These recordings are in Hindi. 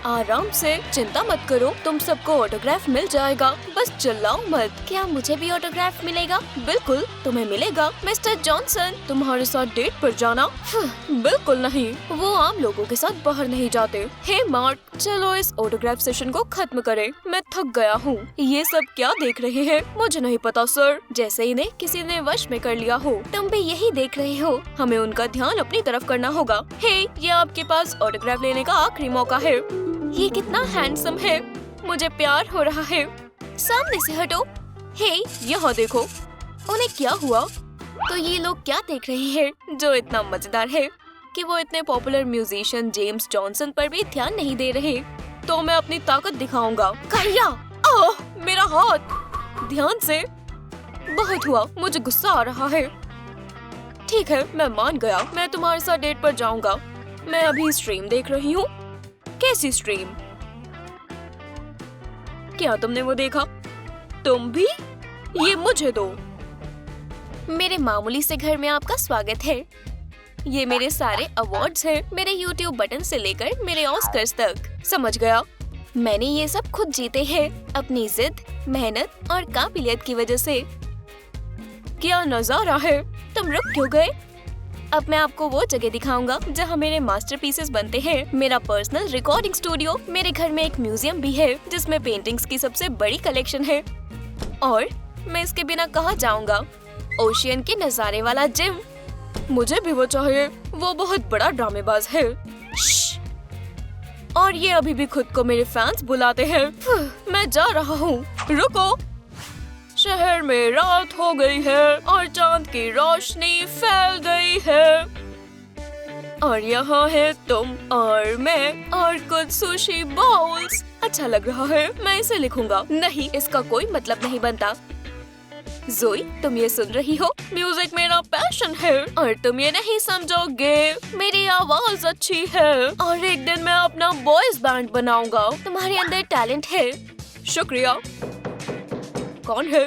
आराम से, चिंता मत करो, तुम सबको ऑटोग्राफ मिल जाएगा, बस चिल्लाओ मत। क्या मुझे भी ऑटोग्राफ मिलेगा? बिल्कुल तुम्हें मिलेगा। मिस्टर जॉनसन, तुम्हारे साथ डेट पर जाना? बिल्कुल नहीं, वो आम लोगों के साथ बाहर नहीं जाते। हे मार्क, चलो इस ऑटोग्राफ सेशन को खत्म करें, मैं थक गया हूँ। ये सब क्या देख रहे हैं? मुझे नहीं पता सर, जैसे इन्हें किसी ने वश में कर लिया हो। तुम भी यही देख रहे हो, हमें उनका ध्यान अपनी तरफ करना होगा। हे, ये आपके पास ऑटोग्राफ लेने का आखिरी मौका है। ये कितना हैंडसम है, मुझे प्यार हो रहा है। सामने से हटो। हे, यहाँ देखो, उन्हें क्या हुआ? तो ये लोग क्या देख रहे हैं जो इतना मजेदार है कि वो इतने पॉपुलर म्यूजिशियन जेम्स जॉनसन पर भी ध्यान नहीं दे रहे। तो मैं अपनी ताकत दिखाऊंगा। कहिया, ओह, मेरा हाथ। ध्यान से। बहुत हुआ, मुझे गुस्सा आ रहा है। ठीक है, मैं मान गया, मैं तुम्हारे साथ डेट पर जाऊंगा। मैं अभी स्ट्रीम देख रही हूँ। कैसी स्ट्रीम? क्या तुमने वो देखा? तुम भी? ये मुझे दो। मेरे मामूली से घर में आपका स्वागत है। ये मेरे सारे अवार्ड्स हैं, मेरे YouTube बटन से लेकर मेरे ऑस्कर्स तक। समझ गया, मैंने ये सब खुद जीते हैं, अपनी जिद, मेहनत और काबिलियत की वजह से। क्या नजारा है! तुम रुक क्यों गए? अब मैं आपको वो जगह दिखाऊंगा जहाँ मेरे मास्टरपीसेस बनते हैं। मेरा पर्सनल रिकॉर्डिंग स्टूडियो, मेरे घर में एक म्यूजियम भी है जिसमें पेंटिंग्स की सबसे बड़ी कलेक्शन है। और मैं इसके बिना कहाँ जाऊंगा? ओशियन के नजारे वाला जिम। मुझे भी वो चाहिए, वो बहुत बड़ा ड्रामेबाज है। और ये अभी भी खुद को मेरे फैंस बुलाते हैं। मैं जा रहा हूँ। रुको, शहर में रात हो गई है और चांद की रोशनी फैल गई है। और यहाँ है तुम और मैं और कुछ सुशी बॉल्स। अच्छा लग रहा है, मैं इसे लिखूंगा। नहीं, इसका कोई मतलब नहीं बनता। जोई, तुम ये सुन रही हो? म्यूजिक मेरा पैशन है और तुम ये नहीं समझोगे। मेरी आवाज अच्छी है और एक दिन मैं अपना बॉयज बैंड बनाऊंगा। तुम्हारे अंदर टैलेंट है। शुक्रिया। कौन है?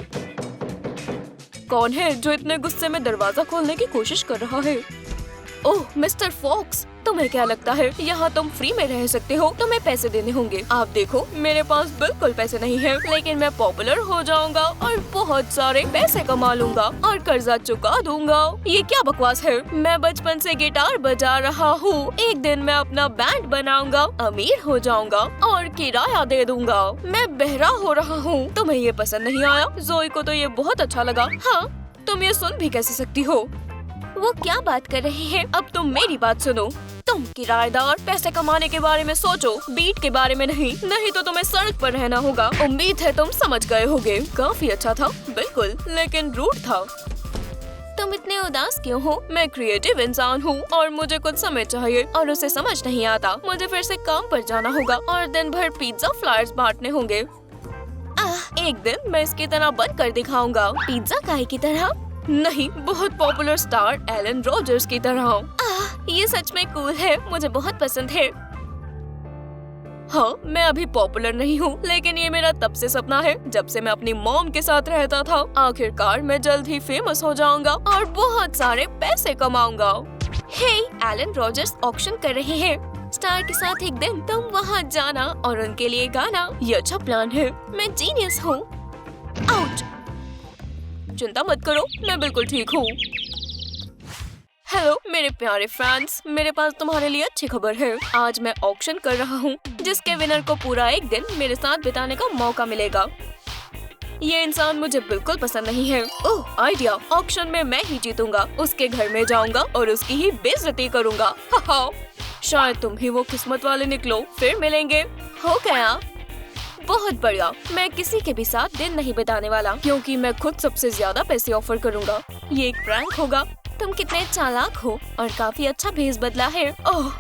कौन है जो इतने गुस्से में दरवाजा खोलने की कोशिश कर रहा है? ओह, मिस्टर फॉक्स, तुम्हें क्या लगता है यहाँ तुम फ्री में रह सकते हो? तुम्हें पैसे देने होंगे। आप देखो, मेरे पास बिल्कुल पैसे नहीं है, लेकिन मैं पॉपुलर हो जाऊंगा और बहुत सारे पैसे कमा लूंगा और कर्जा चुका दूंगा। ये क्या बकवास है? मैं बचपन से गिटार बजा रहा हूँ। एक दिन मैं अपना बैंड बनाऊंगा, अमीर हो जाऊंगा और किराया दे दूंगा। मैं बहरा हो रहा हूँ। तुम्हें ये पसंद नहीं आया? जोई को तो ये बहुत अच्छा लगा। हाँ, तुम ये सुन भी कैसे सकती हो? वो क्या बात कर रहे हैं? अब तुम मेरी बात सुनो। तुम किराएदार, पैसे कमाने के बारे में सोचो, बीट के बारे में नहीं तो तुम्हें सड़क पर रहना होगा। उम्मीद है तुम समझ गए होगे। काफी अच्छा था, बिल्कुल, लेकिन रूट था। तुम इतने उदास क्यों हो? मैं क्रिएटिव इंसान हूँ और मुझे कुछ समय चाहिए और उसे समझ नहीं आता। मुझे फिर से काम पर जाना होगा और दिन भर पिज्जा फ्लायर्स बांटने होंगे। एक दिन मैं इसकी तरह बन कर दिखाऊंगा। पिज्जा काहे की तरह? नहीं, बहुत पॉपुलर स्टार एलन रॉजर्स की तरह। ये सच में कूल है, मुझे बहुत पसंद है। हाँ, मैं अभी पॉपुलर नहीं हूँ, लेकिन ये मेरा तब से सपना है जब से मैं अपनी मॉम के साथ रहता था। आखिरकार मैं जल्द ही फेमस हो जाऊंगा और बहुत सारे पैसे कमाऊंगा। हे, एलन रॉजर्स ऑक्शन कर रहे हैं। स्टार के साथ एक दिन तुम वहाँ जाना और उनके लिए गाना। ये अच्छा प्लान है, मैं जीनियस हूँ। आउट! चिंता मत करो, मैं बिल्कुल ठीक हूँ। हेलो मेरे प्यारे फैंस, मेरे पास तुम्हारे लिए अच्छी खबर है। आज मैं ऑक्शन कर रहा हूँ जिसके विनर को पूरा एक दिन मेरे साथ बिताने का मौका मिलेगा। ये इंसान मुझे बिल्कुल पसंद नहीं है। ओह, आइडिया! ऑक्शन में मैं ही जीतूंगा, उसके घर में जाऊंगा और उसकी ही बेइज्जती करूंगा। शायद तुम ही वो किस्मत वाले निकलो। फिर मिलेंगे। हो गया। बहुत बढ़िया। मैं किसी के भी साथ दिन नहीं बिताने वाला, क्योंकि मैं खुद सबसे ज्यादा पैसे ऑफर करूंगा। ये एक प्रैंक होगा। तुम कितने चालाक हो और काफी अच्छा भेस बदला है। ओह,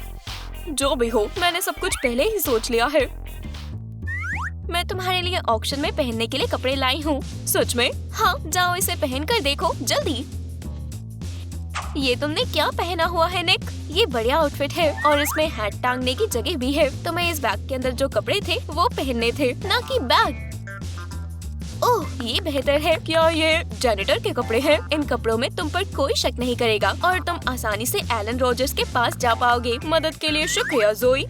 जो भी हो, मैंने सब कुछ पहले ही सोच लिया है। मैं तुम्हारे लिए ऑक्शन में पहनने के लिए कपड़े लाई हूँ। सच में? हाँ, जाओ इसे पहन कर देखो, जल्दी। ये तुमने क्या पहना हुआ है निक? ये बढ़िया आउटफिट है और इसमें हैट टांगने की जगह भी है। तुम्हें इस बैग के अंदर जो कपड़े थे वो पहनने थे, ना कि बैग। ओह, ये बेहतर है। क्या ये जैनिटर के कपड़े हैं? इन कपड़ों में तुम पर कोई शक नहीं करेगा और तुम आसानी से एलन रॉजर्स के पास जा पाओगे। मदद के लिए शुक्रिया जोई।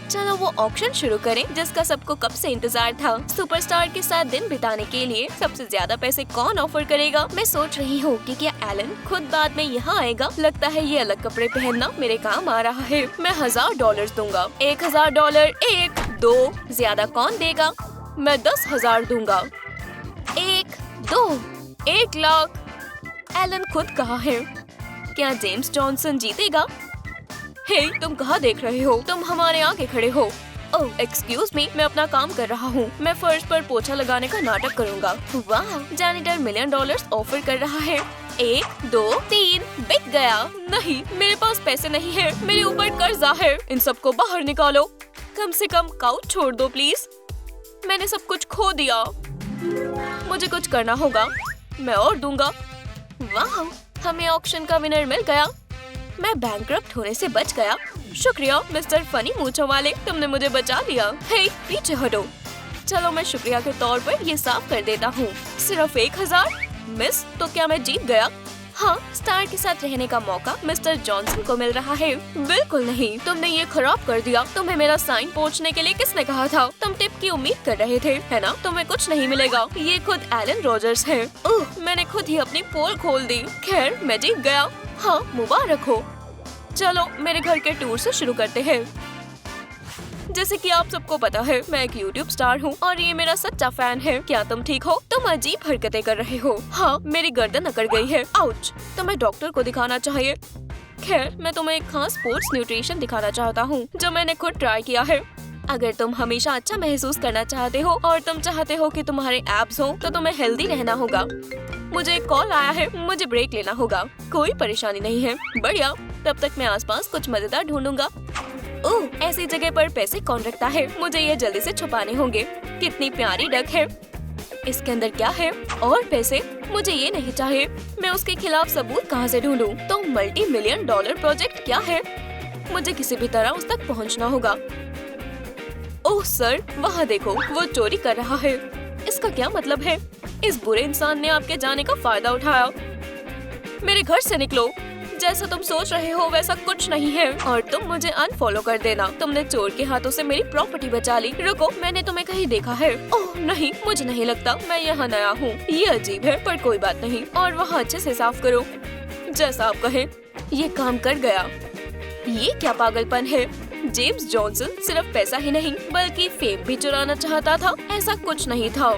चलो वो ऑक्शन शुरू करें जिसका सबको कब से इंतजार था। सुपरस्टार के साथ दिन बिताने के लिए सबसे ज्यादा पैसे कौन ऑफर करेगा। मैं सोच रही हूँ कि क्या एलन खुद बाद में यहाँ आएगा। लगता है ये अलग कपड़े पहनना मेरे काम आ रहा है। मैं $1000 दूंगा। $1000, 1, 2, ज्यादा कौन देगा। मैं 10,000 दूंगा। 1, 2, 1 लाख। एलन खुद कहाँ है। क्या जेम्स जॉनसन जीतेगा। हे, तुम कहाँ देख रहे हो। तुम हमारे आगे खड़े हो। ओह एक्सक्यूज मी, मैं अपना काम कर रहा हूँ। मैं फर्श पर पोछा लगाने का नाटक करूँगा। वाह, जैनिटर $1 मिलियन ऑफर कर रहा है। 1, 2, 3, बिक गया। नहीं, मेरे पास पैसे नहीं है। मेरे ऊपर कर्जा है। इन सबको बाहर निकालो। कम से कम काउच छोड़ दो प्लीज। मैंने सब कुछ खो दिया। मुझे कुछ करना होगा। मैं और दूंगा। वाह, हमें ऑक्शन का विनर मिल गया। मैं बैंकक्रप्ट होने से बच गया। शुक्रिया मिस्टर फनी मूंछों वाले, तुमने मुझे बचा लिया। हे, पीछे हटो। चलो मैं शुक्रिया के तौर पर ये साफ कर देता हूँ। सिर्फ 1000। मिस, तो क्या मैं जीत गया। हाँ, स्टार के साथ रहने का मौका मिस्टर जॉनसन को मिल रहा है। बिल्कुल नहीं, तुमने ये खराब कर दिया। तुम्हें मेरा साइन पोंछने के लिए किसने कहा था। तुम टिप की उम्मीद कर रहे थे, है ना। तुम्हें कुछ नहीं मिलेगा। ये खुद एलन रॉजर्स है। ओह, मैंने खुद ही अपनी पोल खोल दी। खैर, मैं जीत गया। हाँ, मुबारक हो। चलो मेरे घर के टूर से शुरू करते हैं। जैसे कि आप सबको पता है, मैं एक YouTube स्टार हूँ और ये मेरा सच्चा फैन है। क्या तुम ठीक हो। तुम अजीब हरकतें कर रहे हो। हाँ, मेरी गर्दन अकड़ गई है। आउच, तुम्हें डॉक्टर को दिखाना चाहिए। खैर, मैं तुम्हें एक खास स्पोर्ट्स न्यूट्रिशन दिखाना चाहता हूँ जो मैंने खुद ट्राई किया है। अगर तुम हमेशा अच्छा महसूस करना चाहते हो और तुम चाहते हो कि तुम्हारे एब्स हो, तो तुम्हें हेल्दी रहना होगा। मुझे एक कॉल आया है, मुझे ब्रेक लेना होगा। कोई परेशानी नहीं है। बढ़िया, तब तक मैं आसपास कुछ मजेदार ढूंढूंगा। ओह, ऐसी जगह पर पैसे कौन रखता है। मुझे ये जल्दी से छुपाने होंगे। कितनी प्यारी डक है। इसके अंदर क्या है। और पैसे। मुझे ये नहीं चाहिए। मैं उसके खिलाफ सबूत कहाँ से ढूंढूं। तो $multi million प्रोजेक्ट क्या है। मुझे किसी भी तरह उस तक पहुँचना होगा। ओह सर, वहाँ देखो, वो चोरी कर रहा है। इसका क्या मतलब है। इस बुरे इंसान ने आपके जाने का फायदा उठाया। मेरे घर से निकलो। जैसा तुम सोच रहे हो वैसा कुछ नहीं है और तुम मुझे अनफॉलो कर देना। तुमने चोर के हाथों से मेरी प्रॉपर्टी बचा ली। रुको, मैंने तुम्हें कहीं देखा है। ओह नहीं, मुझे नहीं लगता। मैं यहाँ नया हूँ। ये अजीब है, पर कोई बात नहीं। और वहाँ अच्छे से साफ करो। जैसा आप कहें। ये काम कर गया। ये क्या पागलपन है। जेम्स जॉनसन सिर्फ पैसा ही नहीं बल्कि फेम भी चुराना चाहता था। ऐसा कुछ नहीं था।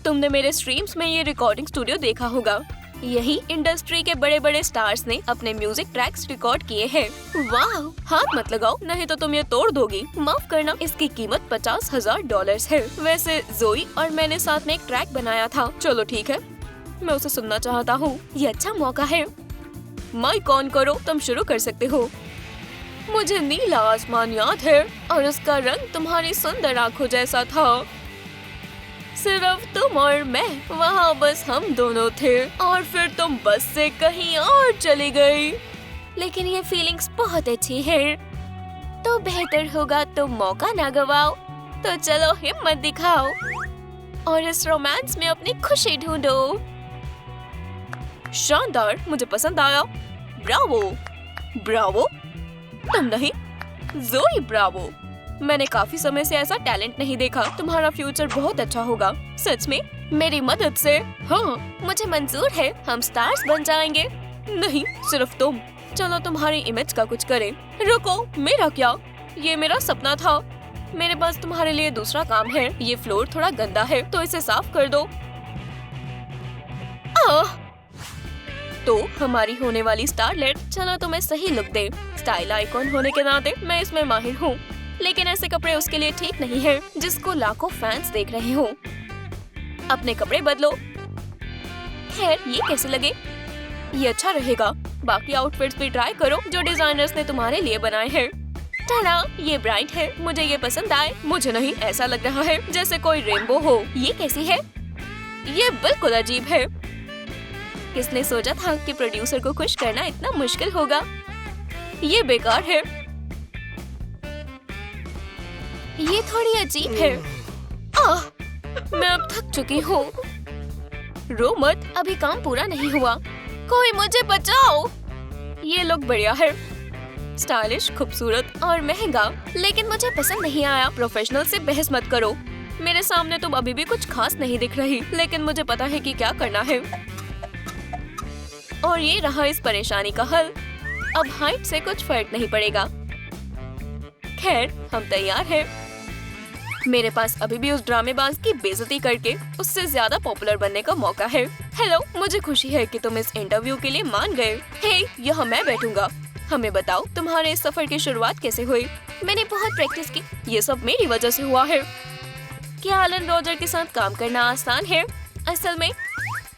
तुमने मेरे स्ट्रीम्स में ये रिकॉर्डिंग स्टूडियो देखा होगा। यही इंडस्ट्री के बड़े बड़े स्टार्स ने अपने म्यूजिक ट्रैक्स रिकॉर्ड किए हैं। वाह, हाथ मत लगाओ नहीं तो तुम ये तोड़ दोगी। माफ करना, इसकी कीमत $50,000 है। वैसे जोई और मैंने साथ में एक ट्रैक बनाया था। चलो ठीक है, मैं उसे सुनना चाहता हूँ। ये अच्छा मौका है। माइक ऑन करो, तुम शुरू कर सकते हो। मुझे नीला आसमान याद है और उसका रंग तुम्हारी सुंदर आँखों जैसा था। सिर्फ तुम और मैं, वहाँ बस हम दोनों थे और फिर तुम बस से कहीं और चली गई। लेकिन ये फीलिंग्स बहुत अच्छी है, तो बेहतर होगा तुम मौका ना गवाओ। तो चलो हिम्मत दिखाओ और इस रोमांस में अपनी खुशी ढूंढो। शानदार, मुझे पसंद आया। ब्रावो। ब्रावो? तुम नहीं, जोई ब्रावो। मैंने काफी समय से ऐसा टैलेंट नहीं देखा। तुम्हारा फ्यूचर बहुत अच्छा होगा। सच में? मेरी मदद से? हाँ, मुझे मंजूर है। हम स्टार्स बन जाएंगे। नहीं, सिर्फ तुम। चलो तुम्हारी इमेज का कुछ करें। रुको, मेरा क्या? ये मेरा सपना था। मेरे पास तुम्हारे लिए दूसरा काम है। ये फ्लोर थोड़ा गंदा है तो इसे साफ कर दो। तो हमारी होने वाली स्टारलेट, चलो तुम्हें सही लुक दे। स्टाइल आइकॉन होने के नाते मैं इसमें माहिर हूँ, लेकिन ऐसे कपड़े उसके लिए ठीक नहीं है जिसको लाखों फैंस देख रहे हो। अपने कपड़े बदलो। खैर, ये कैसे लगे? ये अच्छा रहेगा। बाकी आउटफिट्स भी ट्राई करो जो डिजाइनर्स ने तुम्हारे लिए बनाए हैं। टाड़ा, ये ब्राइट है। मुझे ये पसंद आए। मुझे नहीं, ऐसा लग रहा है जैसे कोई रेनबो हो। ये कैसी है? ये बिल्कुल अजीब है। किसने सोचा था कि प्रोड्यूसर को खुश करना इतना मुश्किल होगा? ये बेकार है। ये थोड़ी अजीब है। मैं अब थक चुकी हूँ। रो मत, अभी काम पूरा नहीं हुआ। कोई मुझे बचाओ। ये लुक बढ़िया है। स्टाइलिश, खूबसूरत और महंगा, लेकिन मुझे पसंद नहीं आया। प्रोफेशनल से बहस मत करो। मेरे सामने तुम अभी भी कुछ खास नहीं दिख रही, लेकिन मुझे पता है कि क्या करना है। और ये रहा इस परेशानी का हल। अब हाइट से कुछ फर्क नहीं पड़ेगा। खैर, हम तैयार हैं। मेरे पास अभी भी उस ड्रामेबाज की बेइज्जती करके उससे ज्यादा पॉपुलर बनने का मौका है। हेलो, मुझे खुशी है कि तुम इस इंटरव्यू के लिए मान गए। हे, यहाँ मैं बैठूंगा। हमें बताओ, तुम्हारे इस सफर की शुरुआत कैसे हुई? मैंने बहुत प्रैक्टिस की। ये सब मेरी वजह से हुआ है। क्या एलन रॉजर के साथ काम करना आसान है? असल में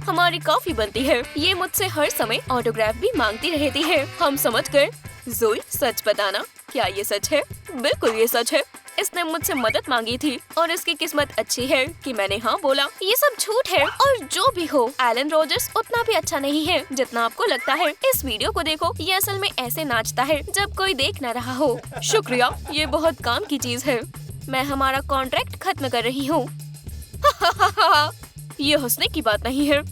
हमारी काफी बनती है। ये मुझसे हर समय ऑटोग्राफ भी मांगती रहती है। हम समझ गए। ज़ोई, सच बताना, क्या ये सच है? बिल्कुल ये सच है। इसने मुझसे मदद मांगी थी और इसकी किस्मत अच्छी है कि मैंने हाँ बोला। ये सब झूठ है और जो भी हो, एलन रॉजर्स उतना भी अच्छा नहीं है जितना आपको लगता है। इस वीडियो को देखो, ये असल में ऐसे नाचता है जब कोई देख न रहा हो। शुक्रिया, ये बहुत काम की चीज है। मैं हमारा कॉन्ट्रैक्ट खत्म कर रही हूँ। ये हंसने की बात नहीं है।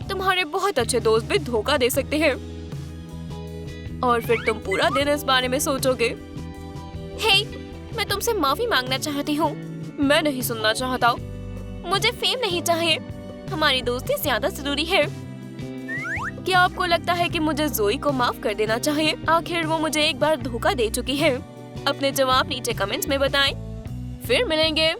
तुम्हारे बहुत अच्छे दोस्त भी धोखा दे सकते हैं और फिर तुम पूरा दिन इस बारे में सोचोगे। हे, मैं तुमसे माफी मांगना चाहती हूँ। मैं नहीं सुनना चाहता। मुझे फेम नहीं चाहिए। हमारी दोस्ती ज्यादा जरूरी है। क्या आपको लगता है कि मुझे ज़ोई को माफ कर देना चाहिए? आखिर वो मुझे एक बार धोखा दे चुकी है। अपने जवाब नीचे कमेंट्स में बताएं। फिर मिलेंगे।